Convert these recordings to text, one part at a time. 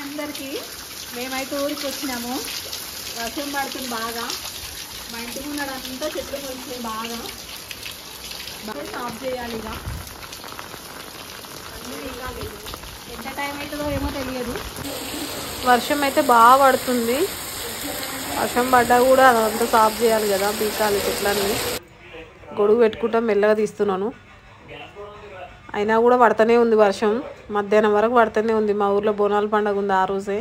అందరికీ మేమైతే ఊరికి వచ్చినాము. వర్షం పడుతుంది బాగా. మా ఇంటి ముందడంతా చెట్లు మొలిచాయి బాగా. స్టాప్ చేయాలి ఇక. ఎంత టైం అవుతుందో ఏమో తెలియదు. వర్షం అయితే బాగా పడుతుంది. వర్షం పడ్డా కూడా అదంతా సాఫ్ చేయాలి కదా, పీకాలి చెట్లన్నీ. గొడుగు పెట్టుకుంటా మెల్లగా తీస్తున్నాను. అయినా కూడా పడుతూనే ఉంది వర్షం. మధ్యాహ్నం వరకు పడుతూనే ఉంది. మా ఊర్లో బోనాల పండుగ ఉంది ఆ రోజే.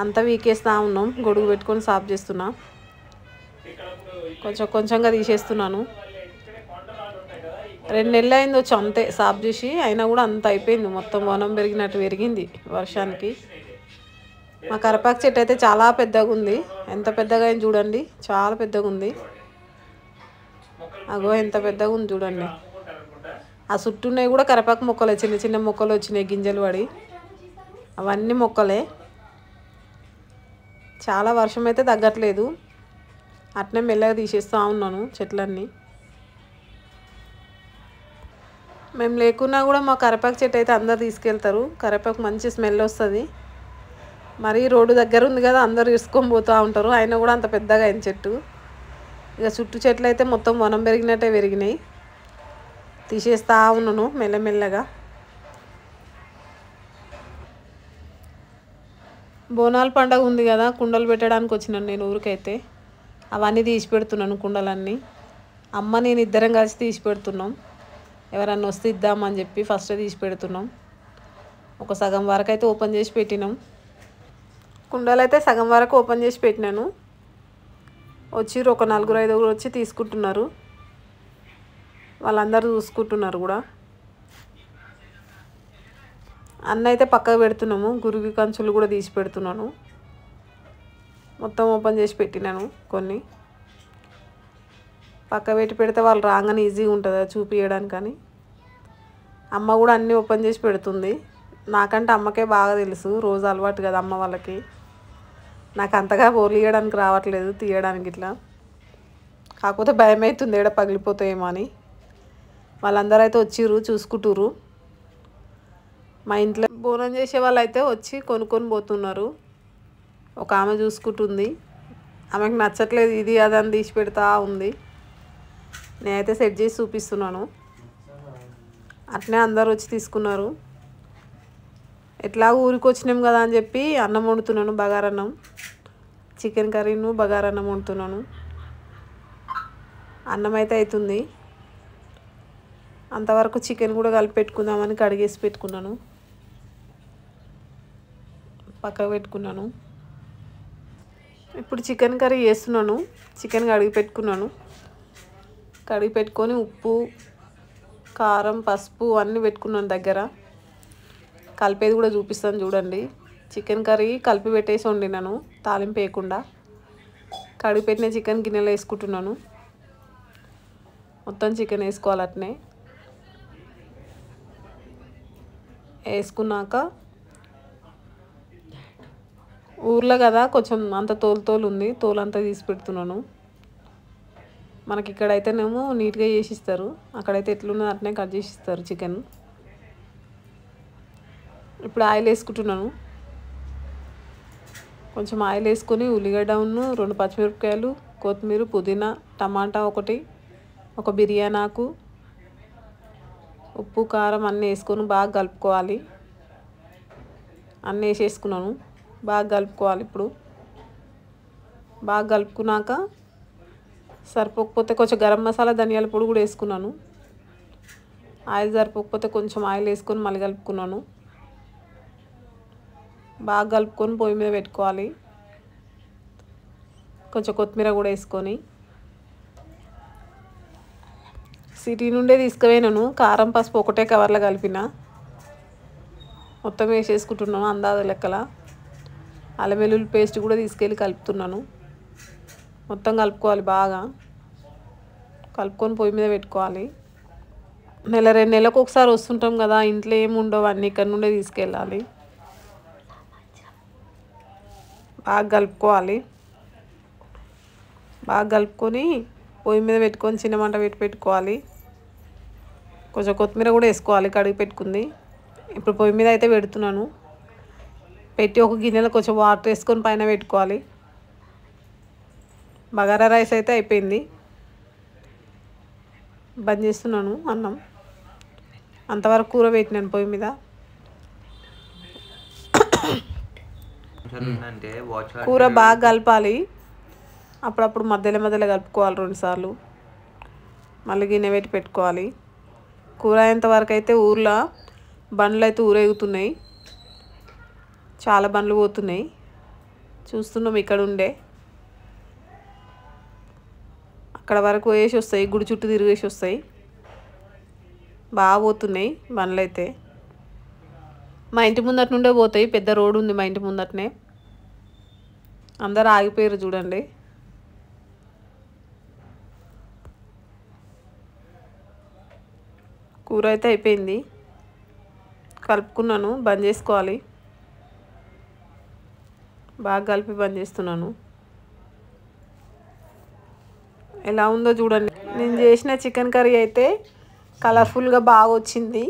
అంతా వీకేస్తూ ఉన్నాం. గొడుగు పెట్టుకొని సాఫ్ చేస్తున్నా. కొంచెంగా తీసేస్తున్నాను. 2 నెలలు అయింది వచ్చి అంతే సాఫ్ చేసి. అయినా కూడా అంత అయిపోయింది. మొత్తం వనం పెరిగినట్టు పెరిగింది వర్షానికి. మా కరపాకు చెట్టు అయితే చాలా పెద్దగా ఉంది. ఎంత పెద్దగా అయింది చూడండి. చాలా పెద్దగా ఉంది. అగో ఎంత పెద్దగా ఉంది చూడండి. ఆ చుట్టూన్నాయి కూడా కరపాకు మొక్కలే. చిన్న చిన్న మొక్కలు వచ్చినాయి గింజలు పడి. అవన్నీ మొక్కలే. చాలా వర్షం అయితే తగ్గట్లేదు. అట్నే మెల్లగా తీసేస్తూ ఉన్నాను చెట్లన్నీ. మేము లేకున్నా కూడా మా కరివేపాకు చెట్టు అయితే అందరు తీసుకెళ్తారు. కరివేపాకు మంచి స్మెల్ వస్తుంది. మరి రోడ్డు దగ్గర ఉంది కదా, అందరూ ఇసుకొని పోతూ ఉంటారు. అయినా కూడా అంత పెద్దగా అయిన చెట్టు. ఇక చుట్టూ చెట్లు అయితే మొత్తం వనం పెరిగినట్టే పెరిగినాయి. తీసేస్తూ ఉన్నాను మెల్లమెల్లగా. బోనాల పండుగ ఉంది కదా, కుండలు పెట్టడానికి వచ్చినాను నేను ఊరికైతే. అవన్నీ తీసి పెడుతున్నాను కుండలన్నీ. అమ్మ నేను ఇద్దరం కలిసి తీసి పెడుతున్నాం. ఎవరన్నా వస్తే ఇద్దామని చెప్పి ఫస్ట్ తీసి పెడుతున్నాం. ఒక సగం వరకు అయితే ఓపెన్ చేసి పెట్టినాం. కుండలు అయితే సగం వరకు ఓపెన్ చేసి పెట్టినాను. వచ్చి ఒక 4-5 వచ్చి తీసుకుంటున్నారు. వాళ్ళందరూ చూసుకుంటున్నారు కూడా. అన్న అయితే పక్కకు పెడుతున్నాము. గురువి కంచులు కూడా తీసి పెడుతున్నాను. మొత్తం ఓపెన్ చేసి పెట్టినాను. కొన్ని పక్క పెడితే వాళ్ళు రాగానే ఈజీగా ఉంటుంది చూపించడానికి. కానీ అమ్మ కూడా అన్నీ ఓపెన్ చేసి పెడుతుంది. నాకంటే అమ్మకే బాగా తెలుసు. రోజు అలవాటు కదా అమ్మ వాళ్ళకి. నాకు అంతగా పోలియడానికి రావట్లేదు తీయడానికి ఇట్లా. కాకపోతే భయం అవుతుంది ఏడ పగిలిపోతాయేమో అని. వాళ్ళందరూ అయితే వచ్చిర్రు చూసుకుంటుర్రు. మా ఇంట్లో బోనం చేసే వాళ్ళు అయితే వచ్చి కొనుక్కొని పోతున్నారు. ఒక ఆమె చూసుకుంటుంది. ఆమెకు నచ్చట్లేదు ఇది అదని తీసి పెడతా ఉంది. నేనైతే సెట్ చేసి చూపిస్తున్నాను. అట్నే అందరు వచ్చి తీసుకున్నారు. ఎట్లా ఊరికి వచ్చినాం కదా అని చెప్పి అన్నం వండుతున్నాను. బగారన్నం, చికెన్ కర్రీను బగారన్నం వండుతున్నాను. అన్నం అయితే అవుతుంది. అంతవరకు చికెన్ కూడా కలిపి పెట్టుకుందామని కడిగేసి పెట్టుకున్నాను. పక్కకు పెట్టుకున్నాను. ఇప్పుడు చికెన్ కర్రీ చేస్తున్నాను. చికెన్ కడిగి పెట్టుకున్నాను. కడిగి పెట్టుకొని ఉప్పు, కారం, పసుపు అన్నీ పెట్టుకున్నాను దగ్గర. కలిపేది కూడా చూపిస్తాను చూడండి. చికెన్ కర్రీ కలిపి పెట్టేసి వండినాను తాలింపు వేయకుండా. కడిగి పెట్టిన చికెన్ గిన్నెలో వేసుకుంటున్నాను. మొత్తం చికెన్ వేసుకోవాలి. అట్నే వేసుకున్నాక ఊర్లో కదా కొంచెం అంత తోలు ఉంది. తోలంతా తీసి పెడుతున్నాను. మనకి ఇక్కడైతేనేమో నీట్గా చేసి ఇస్తారు. అక్కడైతే ఎట్లున్నదో అట్నే కట్ చేసి ఇస్తారు చికెన్. ఇప్పుడు ఆయిల్ వేసుకుంటున్నాను. కొంచెం ఆయిల్ వేసుకొని ఉల్లిగడ్డను, 2 పచ్చిమిరపకాయలు, కొత్తిమీర, పుదీనా, టమాటా ఒకటి, ఒక బిర్యానీ ఆకు, ఉప్పు, కారం అన్నీ వేసుకొని బాగా కలుపుకోవాలి. అన్నీ వేసేసుకున్నాను. బాగా కలుపుకోవాలి. ఇప్పుడు బాగా కలుపుకున్నాక సరిపోకపోతే కొంచెం గరం మసాలా, ధనియాల పొడి కూడా వేసుకున్నాను. ఆయిల్ సరిపోకపోతే కొంచెం ఆయిల్ వేసుకొని మళ్ళీ కలుపుకున్నాను. బాగా కలుపుకొని పొయ్యి మీద పెట్టుకోవాలి. కొంచెం కొత్తిమీర కూడా వేసుకొని సిటీ నుండే తీసుకుపోయినాను. కారం, పసుపు ఒకటే కవర్లో కలిపిన. మొత్తం వేసేసుకుంటున్నాను అందాజ లెక్కల. అల్లం వెల్లుల్లి పేస్ట్ కూడా తీసుకెళ్ళి కలుపుతున్నాను. మొత్తం కలుపుకోవాలి. బాగా కలుపుకొని పొయ్యి మీద పెట్టుకోవాలి. 1-2 నెలలకు ఒకసారి వస్తుంటాం కదా, ఇంట్లో ఏమి ఉండవు, అన్నీ ఇక్కడ నుండే తీసుకెళ్ళాలి. బాగా కలుపుకోవాలి. బాగా కలుపుకొని పొయ్యి మీద పెట్టుకొని చిన్న మంట పెట్టుకోవాలి. కొంచెం కొత్తిమీర కూడా వేసుకోవాలి కడిగి పెట్టుకుంది. ఇప్పుడు పొయ్యి మీద అయితే పెడుతున్నాను. పెట్టి ఒక గిన్నెలో కొంచెం వాటర్ వేసుకొని పైన పెట్టుకోవాలి. బగారా రైస్ అయితే అయిపోయింది. బంద్ చేస్తున్నాను అన్నం. అంతవరకు కూర పెట్టినాను పొయ్యి మీద. కూర బాగా కలపాలి. అప్పుడప్పుడు మధ్యలో కలుపుకోవాలి 2 సార్లు. మళ్ళీ గిన్నె పెట్టి పెట్టుకోవాలి. కూర అయ్యేంతవరకు అయితే ఊర్లో బండ్లు అయితే ఊరేగుతున్నాయి. చాలా బండ్లు పోతున్నాయి. చూస్తున్నాం ఇక్కడ ఉండే. అక్కడ వరకు వేసి వస్తాయి, గుడి చుట్టూ తిరిగేసి వస్తాయి. బాగా పోతున్నాయి బండ్లు అయితే. మా ఇంటి ముందట నుండే పోతాయి. పెద్ద రోడ్డు ఉంది మా ఇంటి ముందటనే. అందరూ ఆగిపోయారు చూడండి. కూర అయితే అయిపోయింది. కలుపుకున్నాను. బంద్ చేసుకోవాలి. బాగా కలిపి బంద్ చేస్తున్నాను. ఎలా ఉందో చూడండి. నేను చేసిన చికెన్ కర్రీ అయితే కలర్ఫుల్గా బాగా వచ్చింది.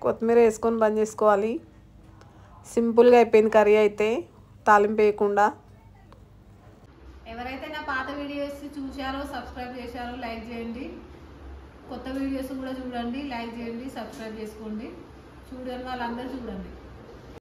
కొత్తిమీర వేసుకొని బంద్ చేసుకోవాలి. సింపుల్గా అయిపోయింది కర్రీ అయితే, తాలింపు వేయకుండా. ఎవరైతే నా పాత వీడియోస్ చూశారో, సబ్స్క్రైబ్ చేశారో లైక్ చేయండి. కొత్త వీడియోస్ కూడా చూడండి, లైక్ చేయండి, సబ్స్క్రైబ్ చేసుకోండి. చూడని వాళ్ళందరూ చూడండి.